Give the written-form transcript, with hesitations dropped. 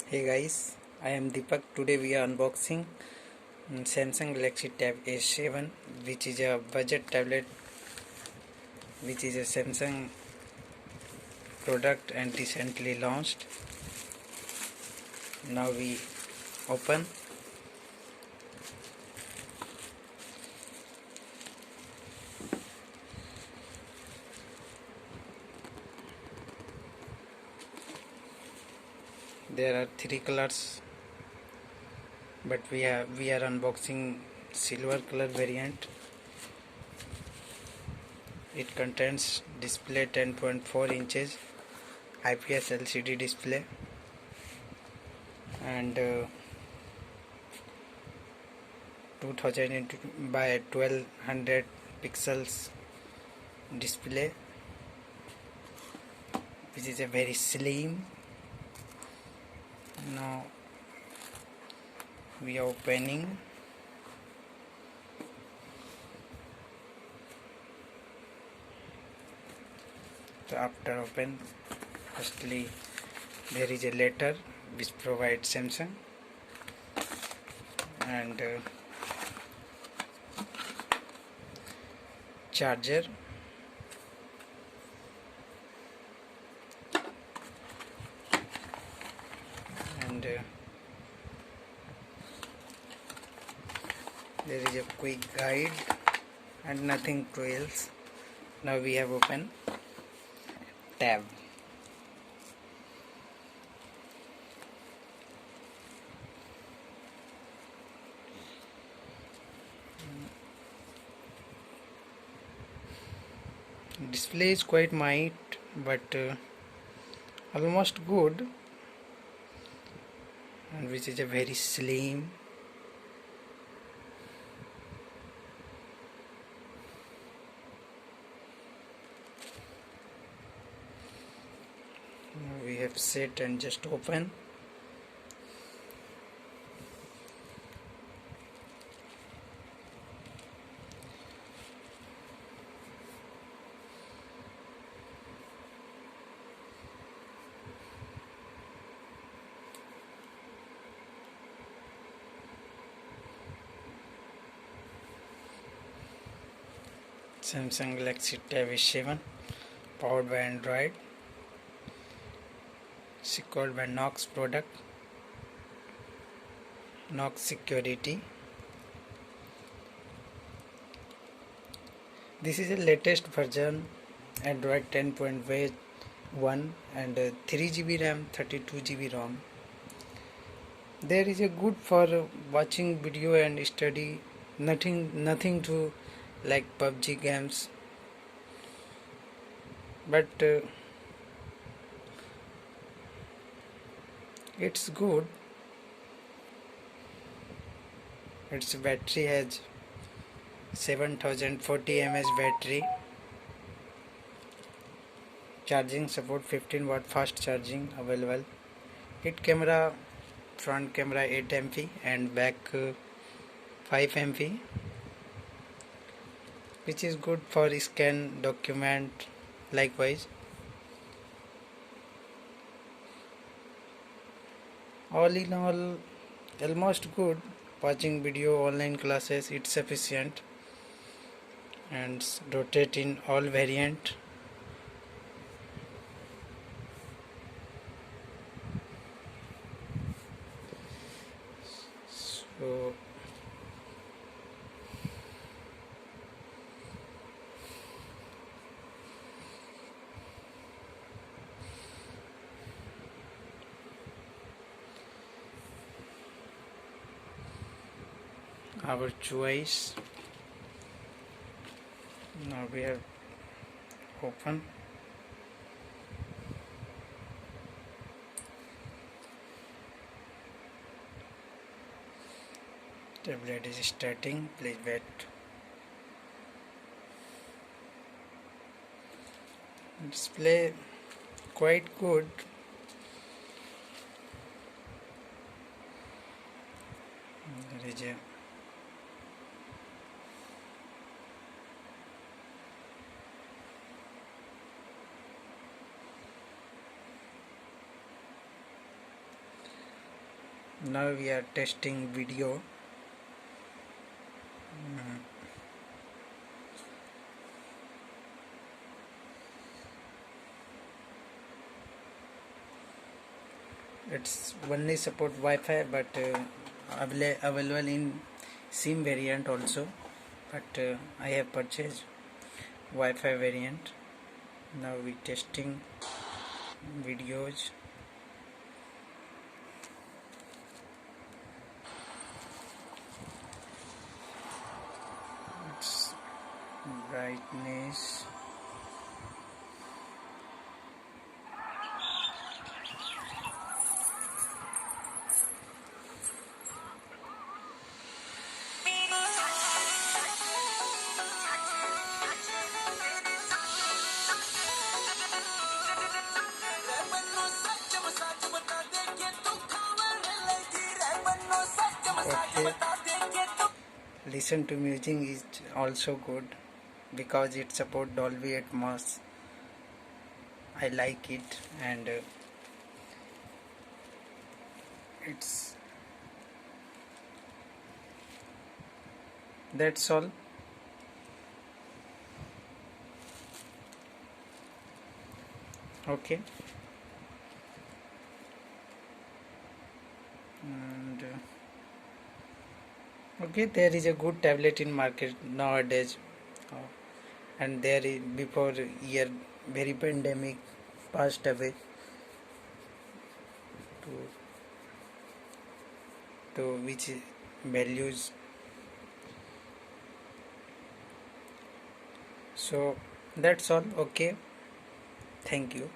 Hey guys, I am Deepak. Today we are unboxing Samsung Galaxy Tab A7, which is a budget tablet, which is a Samsung product and recently launched. Now we open. There are three colors, but we are unboxing silver color variant. It contains display 10.4 inches IPS LCD display and 2000 by 1200 pixels display, which is a very slim. Now we are opening. So after open, firstly there is a letter which provides Samsung and charger and there is a quick guide and nothing else. Now we have open tab. Display is quite mild but almost good, and which is a very slim. Now we have set and just open. Samsung Galaxy Tab A7 powered by Android, secured by Knox product, Knox security. This is the latest version, Android 10.1 and 3GB RAM, 32GB ROM. There is a good for watching video and study. Nothing to like PUBG games, but it's good. Its battery has 7040 mAh battery. Charging support 15 watt fast charging available. It camera, front camera 8 MP and back 5 MP, which is good for scan document. Likewise, all in all, almost good. Watching video, online classes, it's sufficient, and rotate in all variant. So our choice. Now we have open. Tablet is starting. Please wait. Display quite good. There is a Now we are testing video. Mm, it's only support Wi-Fi, but available in SIM variant also. But I have purchased Wi-Fi variant. Now we testing videos. It's brightness. Okay. Listen to music is also good because it support Dolby Atmos. I like it, and it's that's all. Okay. And okay, there is a good tablet in market nowadays. Uh, and there is before year very pandemic passed away to which values. So that's all. Okay, thank you.